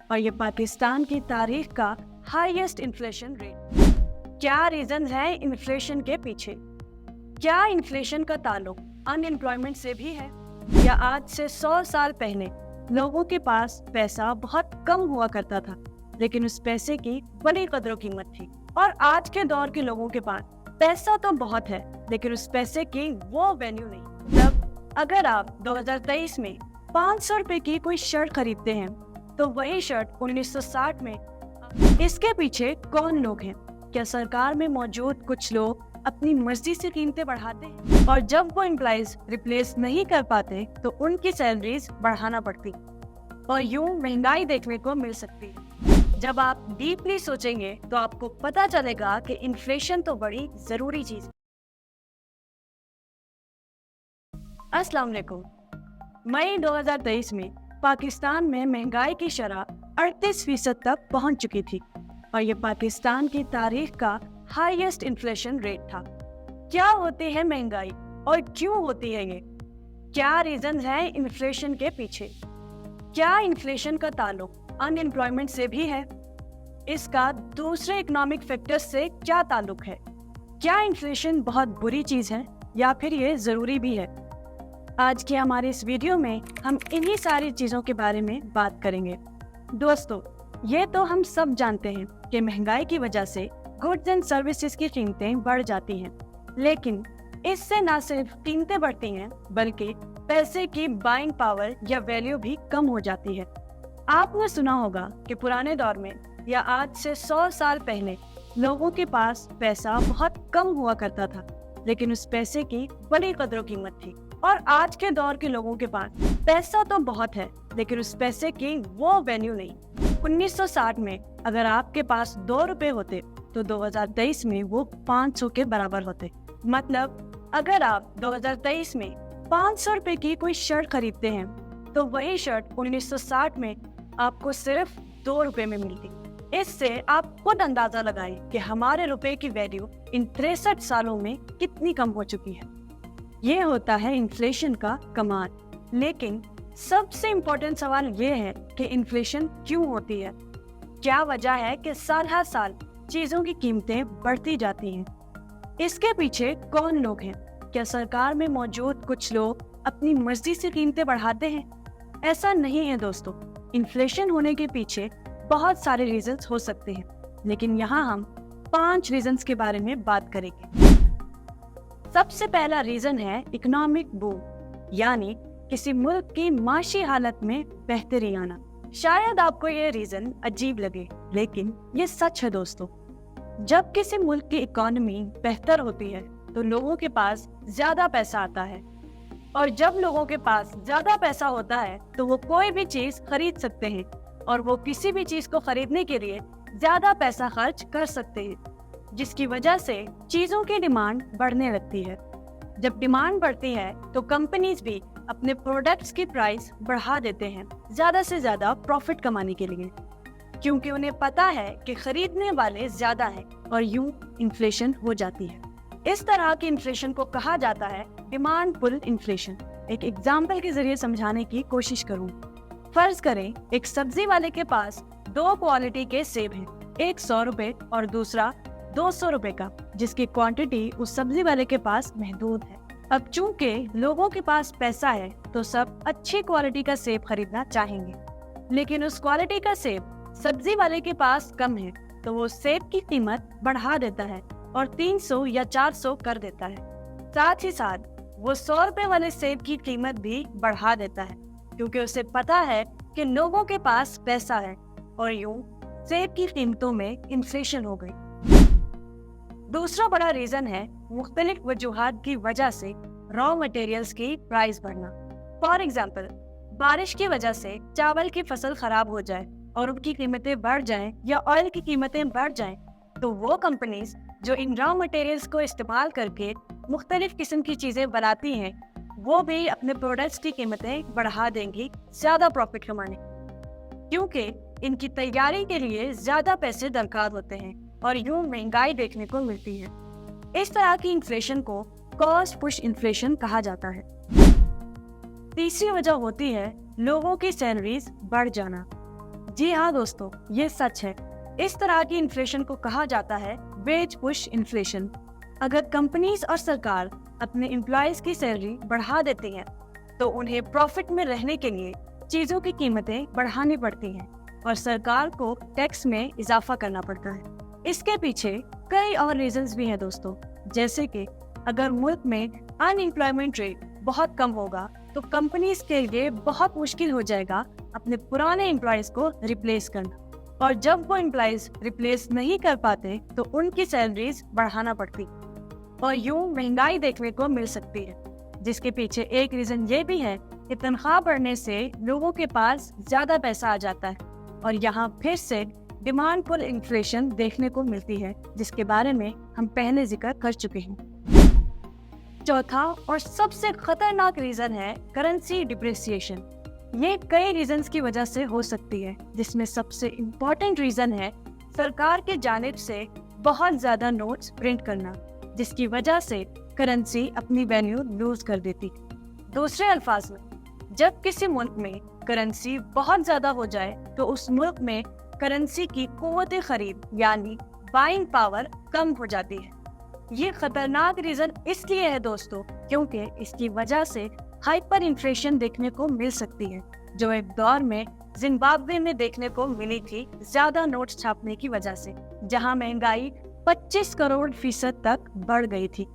और ये पाकिस्तान की तारीख का हाईएस्ट इन्फ्लेशन रेट। क्या रीजन है इन्फ्लेशन के पीछे? क्या इन्फ्लेशन का ताल्लुक अनएम्प्लॉयमेंट से भी है, या आज से 100 साल पहले लोगों के पास पैसा बहुत कम हुआ करता था लेकिन उस पैसे की बड़ी कदर कीमत थी? और आज के दौर के लोगों के पास पैसा तो बहुत है लेकिन उस पैसे की वो वैल्यू नहीं। मतलब अगर आप 2023 में 500 रुपए की कोई शर्ट खरीदते हैं तो वही शर्ट 1960 में। इसके पीछे कौन लोग हैं? क्या सरकार में मौजूद कुछ लोग अपनी मर्जी से कीमतें बढ़ाते हैं और जब वो एम्प्लॉइज रिप्लेस नहीं कर पाते तो उनकी सैलरीज बढ़ाना पड़ती और यूं महंगाई देखने को मिल सकती है। जब आप डीपली सोचेंगे तो आपको पता चलेगा कि इन्फ्लेशन तो बड़ी जरूरी चीज है। अस्सलाम वालेकुम। मई 2023 में पाकिस्तान में महंगाई की शरह 38% तक पहुंच चुकी थी और ये पाकिस्तान की तारीख का हाईएस्ट इन्फ्लेशन रेट था। क्या होती है महंगाई और क्यों होती है ये? क्या रीजन है इन्फ्लेशन के पीछे? क्या इन्फ्लेशन का ताल्लुक अनएम्प्लॉयमेंट से भी है? इसका दूसरे इकोनॉमिक फैक्टर्स से क्या ताल्लुक है? क्या इन्फ्लेशन बहुत बुरी चीज है या फिर ये जरूरी भी है? आज की हमारी इस वीडियो में हम इन्हीं सारी चीजों के बारे में बात करेंगे। दोस्तों, ये तो हम सब जानते हैं कि महंगाई की वजह से गुड्स एंड सर्विसेज की कीमतें बढ़ जाती हैं, लेकिन इससे न सिर्फ कीमतें बढ़ती हैं बल्कि पैसे की बाइंग पावर या वैल्यू भी कम हो जाती है। आपने सुना होगा कि पुराने दौर में या आज से 100 साल पहले लोगों के पास पैसा बहुत कम हुआ करता था लेकिन उस पैसे की बड़ी कदर कीमत थी। और आज के दौर के लोगों के पास पैसा तो बहुत है लेकिन उस पैसे की वो वैल्यू नहीं। 1960 में अगर आपके पास 2 रुपए होते तो 2023 में वो 500 के बराबर होते। मतलब अगर आप 2023 में 500 रुपए की कोई शर्ट खरीदते हैं तो वही शर्ट 1960 में आपको सिर्फ 2 रुपए में मिलती। इससे आप खुद अंदाजा लगाएं कि हमारे रुपए की वैल्यू इन 63 सालों में कितनी कम हो चुकी है। ये होता है इन्फ्लेशन का कमाल। लेकिन सबसे इम्पोर्टेंट सवाल ये है कि इन्फ्लेशन क्यों होती है? क्या वजह है कि साल हर साल चीजों की कीमतें बढ़ती जाती हैं? इसके पीछे कौन लोग हैं? क्या सरकार में मौजूद कुछ लोग अपनी मर्जी से कीमतें बढ़ाते हैं? ऐसा नहीं है दोस्तों। इन्फ्लेशन होने के पीछे बहुत सारे रीजंस हो सकते हैं, लेकिन यहाँ हम 5 रीजंस के बारे में बात करेंगे। सबसे पहला रीजन है इकोनॉमिक बूम, यानी किसी मुल्क की माशी हालत में बेहतरी आना। शायद आपको ये रीजन अजीब लगे लेकिन ये सच है दोस्तों। जब किसी मुल्क की इकोनॉमी बेहतर होती है तो लोगों के पास ज्यादा पैसा आता है और जब लोगों के पास ज्यादा पैसा होता है तो वो कोई भी चीज खरीद सकते हैं और वो किसी भी चीज को खरीदने के लिए ज्यादा पैसा खर्च कर सकते हैं, जिसकी वजह से चीजों की डिमांड बढ़ने लगती है। जब डिमांड बढ़ती है तो कंपनीज भी अपने प्रोडक्ट्स की प्राइस बढ़ा देते हैं ज्यादा से ज्यादा प्रॉफिट कमाने के लिए, क्योंकि उन्हें पता है कि खरीदने वाले ज्यादा हैं और यूं इन्फ्लेशन हो जाती है। इस तरह की इन्फ्लेशन को कहा जाता है डिमांड पुल इन्फ्लेशन। एक एग्जाम्पल के जरिए समझाने की कोशिश करूं। फर्ज करें एक सब्जी वाले के पास 2 क्वालिटी के सेब हैं, एक 100 रुपए और दूसरा 200 रुपए का, जिसकी क्वांटिटी उस सब्जी वाले के पास महदूद है। अब चूंकि लोगों के पास पैसा है तो सब अच्छी क्वालिटी का सेब खरीदना चाहेंगे, लेकिन उस क्वालिटी का सेब सब्जी वाले के पास कम है तो वो सेब की कीमत बढ़ा देता है और 300 या 400 कर देता है। साथ ही साथ वो 100 रुपए वाले सेब की कीमत भी बढ़ा देता है, क्योंकि उसे पता है कि लोगों के पास पैसा है और यूं सेब की कीमतों में इन्फ्लेशन हो गई। दूसरा बड़ा रीजन है मुख्तलिफ वजूहात की वजह से रॉ मटेरियल्स की प्राइस बढ़ना। फॉर एग्जाम्पल, बारिश की वजह से चावल की फसल खराब हो जाए और उनकी कीमतें बढ़ जाएं या ऑयल की कीमतें बढ़ जाएं, तो वो कंपनीज जो इन रॉ मटेरियल्स को इस्तेमाल करके मुख्तलिफ किस्म की चीजें बनाती हैं, वो भी अपने प्रोडक्ट्स की कीमतें बढ़ा देंगी ज्यादा प्रॉफिट कमाने, क्योंकि इनकी तैयारी के लिए ज्यादा पैसे दरकार होते हैं और यूं महंगाई देखने को मिलती है। इस तरह की इन्फ्लेशन को कॉस्ट पुश इन्फ्लेशन कहा जाता है। तीसरी वजह होती है लोगों की सैलरीज बढ़ जाना। जी हाँ दोस्तों, ये सच है। इस तरह की इन्फ्लेशन को कहा जाता है वेज पुश इन्फ्लेशन। अगर कंपनीज और सरकार अपने एम्प्लॉयज की सैलरी बढ़ा देती हैं, तो उन्हें प्रॉफिट में रहने के लिए चीजों की कीमतें बढ़ानी पड़ती हैं और सरकार को टैक्स में इजाफा करना पड़ता है। इसके पीछे कई और रीजंस भी हैं दोस्तों, जैसे कि अगर मुल्क में अनएम्प्लॉयमेंट रेट बहुत कम होगा तो कंपनीज के लिए बहुत मुश्किल हो जाएगा अपने पुराने एम्प्लॉयज को रिप्लेस करना, और जब वो एम्प्लॉयज रिप्लेस नहीं कर पाते तो उनकी सैलरीज बढ़ाना पड़ती और यूं महंगाई देखने को मिल सकती है। जिसके पीछे एक रीजन ये भी है कि तनख्वाह बढ़ने से लोगों के पास ज्यादा पैसा आ जाता है और यहाँ फिर से डिमांड पुल इन्फ्लेशन देखने को मिलती है, जिसके बारे में हम पहले जिक्र कर चुके हैं। चौथा और सबसे खतरनाक रीजन है करेंसी डिप्रिसिएशन। ये कई रीजंस की वजह से हो सकती है, जिसमें सबसे इम्पोर्टेंट रीजन है सरकार के जानिब से बहुत ज्यादा नोट्स प्रिंट करना, जिसकी वजह से करेंसी अपनी वैल्यू लूज कर देती। दूसरे अल्फाज में, जब किसी मुल्क में करेंसी बहुत ज्यादा हो जाए तो उस मुल्क में करेंसी की कुव्वत खरीद यानी बाइंग पावर कम हो जाती है। ये खतरनाक रीजन इसलिए है दोस्तों क्योंकि इसकी वजह से हाइपर इन्फ्लेशन देखने को मिल सकती है, जो एक दौर में जिम्बाब्वे में देखने को मिली थी ज्यादा नोट छापने की वजह से, जहां महंगाई 25 करोड़ फीसद तक बढ़ गई थी,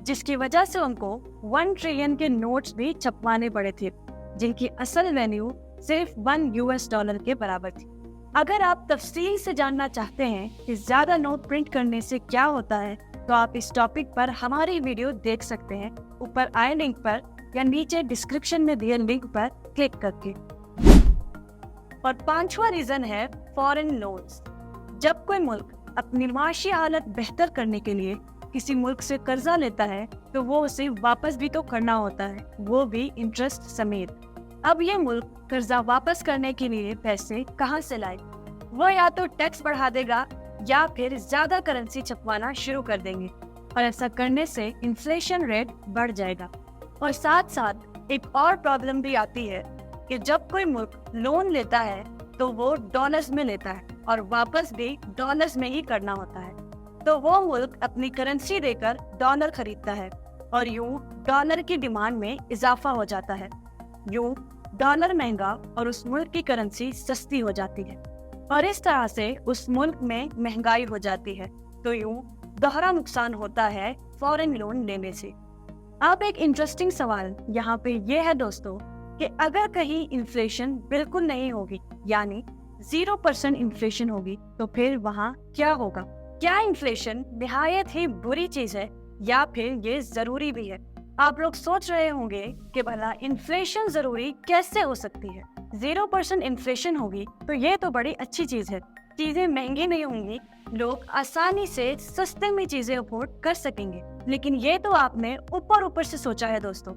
जिसकी वजह से उनको 1 ट्रिलियन के नोट्स भी छपवाने पड़े थे, जिनकी असल वैल्यू सिर्फ $1 के बराबर थी। अगर आप तफसील से जानना चाहते हैं कि ज्यादा नोट प्रिंट करने से क्या होता है, तो आप इस टॉपिक पर हमारी वीडियो देख सकते हैं ऊपर आए लिंक पर या नीचे डिस्क्रिप्शन में दिए लिंक पर क्लिक करके। और पांचवा रीजन है फॉरेन लोन्स। जब कोई मुल्क अपनी माशी हालत बेहतर करने के लिए किसी मुल्क से कर्जा लेता है तो वो उसे वापस भी तो करना होता है, वो भी इंटरेस्ट समेत। अब ये मुल्क कर्जा वापस करने के लिए पैसे कहाँ से लाए? वो या तो टैक्स बढ़ा देगा या फिर ज्यादा करेंसी छपवाना शुरू कर देंगे, और ऐसा करने से इन्फ्लेशन रेट बढ़ जाएगा। और साथ साथ एक और प्रॉब्लम भी आती है कि जब कोई मुल्क लोन लेता है तो वो डॉलर्स में लेता है और वापस भी डॉलर्स में ही करना होता है, तो वो मुल्क अपनी करेंसी देकर डॉलर खरीदता है और यूं डॉलर की डिमांड में इजाफा हो जाता है। यूं डॉलर महंगा और उस मुल्क की करेंसी सस्ती हो जाती है और इस तरह से उस मुल्क में महंगाई हो जाती है, तो यूं दोहरा नुकसान होता है फॉरेन लोन लेने से। अब एक इंटरेस्टिंग सवाल यहाँ पे ये है दोस्तों कि अगर कहीं इन्फ्लेशन बिल्कुल नहीं होगी यानी 0% इन्फ्लेशन होगी तो फिर वहाँ क्या होगा? क्या इन्फ्लेशन निहायत ही बुरी चीज है या फिर ये जरूरी भी है? आप लोग सोच रहे होंगे कि भला इन्फ्लेशन जरूरी कैसे हो सकती है? 0% इन्फ्लेशन होगी तो ये तो बड़ी अच्छी चीज है, चीजें महंगी नहीं होंगी, लोग आसानी से सस्ते में चीजें अफोर्ड कर सकेंगे। लेकिन ये तो आपने ऊपर ऊपर से सोचा है दोस्तों।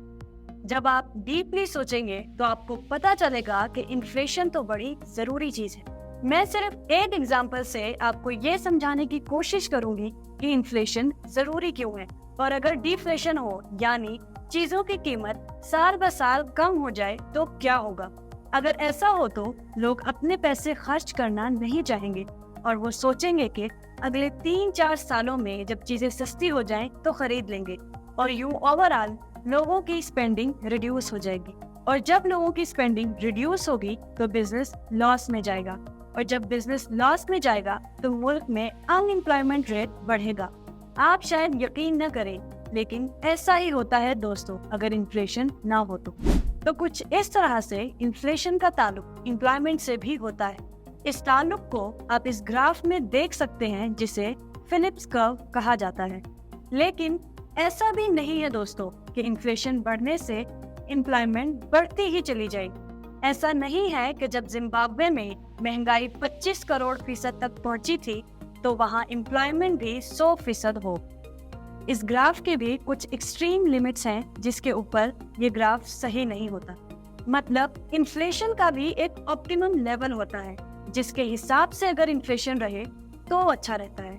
जब आप डीपली सोचेंगे तो आपको पता चलेगा कि इन्फ्लेशन तो बड़ी जरूरी चीज है। मैं सिर्फ एक एग्जांपल से आपको ये समझाने की कोशिश करूंगी कि इन्फ्लेशन जरूरी क्यों है, और अगर डिफ्लेशन हो यानी चीजों की कीमत साल ब साल कम हो जाए तो क्या होगा? अगर ऐसा हो तो लोग अपने पैसे खर्च करना नहीं चाहेंगे और वो सोचेंगे कि अगले 3-4 सालों में जब चीजें सस्ती हो जाएं तो खरीद लेंगे, और यूं ओवरऑल लोगों की स्पेंडिंग रिड्यूस हो जाएगी। और जब लोगों की स्पेंडिंग रिड्यूस होगी तो बिजनेस लॉस में जाएगा, और जब बिजनेस लॉस में जाएगा तो मुल्क में अनएम्प्लॉयमेंट रेट बढ़ेगा। आप शायद यकीन न करें लेकिन ऐसा ही होता है दोस्तों अगर इन्फ्लेशन ना हो तो कुछ इस तरह से इन्फ्लेशन का ताल्लुक एम्प्लॉयमेंट से भी होता है। इस ताल्लुक को आप इस ग्राफ में देख सकते हैं जिसे फिलिप्स कर्व कहा जाता है। लेकिन ऐसा भी नहीं है दोस्तों कि इन्फ्लेशन बढ़ने से एम्प्लॉयमेंट बढ़ती ही चली जाएगी। ऐसा नहीं है कि जब जिम्बाब्वे में महंगाई 25 करोड़ फीसद तक पहुंची थी तो वहां एम्प्लॉयमेंट भी 100% हो। इस ग्राफ के भी कुछ एक्सट्रीम लिमिट्स हैं जिसके ऊपर ये ग्राफ सही नहीं होता। मतलब इन्फ्लेशन का भी एक ऑप्टिमम लेवल होता है जिसके हिसाब से अगर इन्फ्लेशन रहे तो अच्छा रहता है।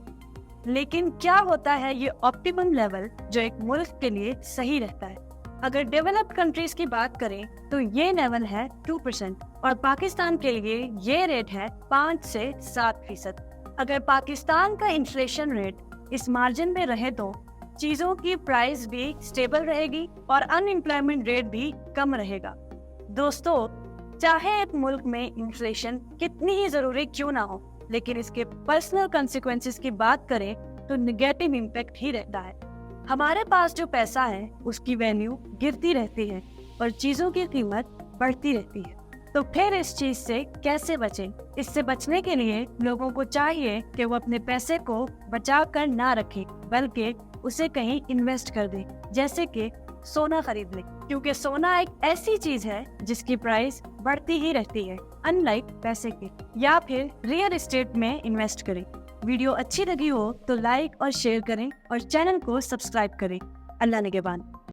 लेकिन क्या होता है ये ऑप्टिमम लेवल जो एक मुल्क के लिए सही रहता है? अगर डेवलप्ड कंट्रीज की बात करें तो ये लेवल है 2%, और पाकिस्तान के लिए ये रेट है 5 से 7%। अगर पाकिस्तान का इन्फ्लेशन रेट इस मार्जिन में रहे तो चीजों की प्राइस भी स्टेबल रहेगी और अनएम्प्लॉयमेंट रेट भी कम रहेगा। दोस्तों, चाहे एक मुल्क में इन्फ्लेशन कितनी ही जरूरी क्यों ना हो, लेकिन इसके पर्सनल कंसिक्वेंसेस की बात करें तो नेगेटिव इम्पैक्ट ही रहता है। हमारे पास जो पैसा है उसकी वैल्यू गिरती रहती है और चीजों की कीमत बढ़ती रहती है। तो फिर इस चीज से कैसे बचें? इससे बचने के लिए लोगों को चाहिए कि वो अपने पैसे को बचा कर ना रखें, बल्कि उसे कहीं इन्वेस्ट कर दें, जैसे कि सोना खरीद लें, क्योंकि सोना एक ऐसी चीज है जिसकी प्राइस बढ़ती ही रहती है, अनलाइक पैसे के। या फिर रियल एस्टेट में इन्वेस्ट करें। वीडियो अच्छी लगी हो तो लाइक और शेयर करें और चैनल को सब्सक्राइब करें। अल्लाह निगहबान।